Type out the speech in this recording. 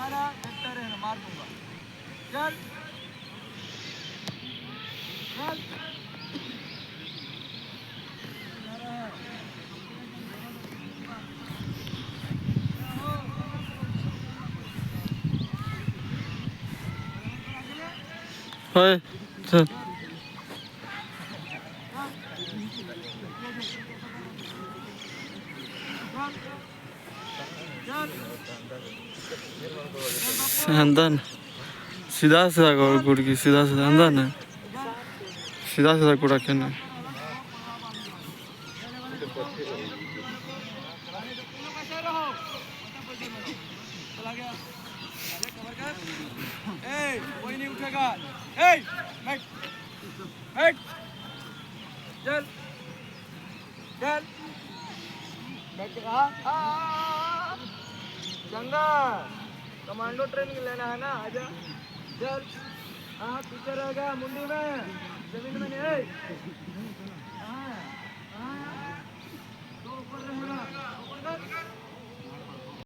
इशारा देखता रहना, मार दूंगा। चल चल। होय चल अंदर सीधा सीधा गुड़ की सीधा सीधा अंदर ना सीधा सीधा कूड़ा कहना कोई नहीं उठेगा। बैठ बैठ। चल चल बैठ के गंगा कमांडो ट्रेनिंग लेना है ना, आजा। चल हाँ पीछे रहेगा, मुंडी में, जमीन में नहीं।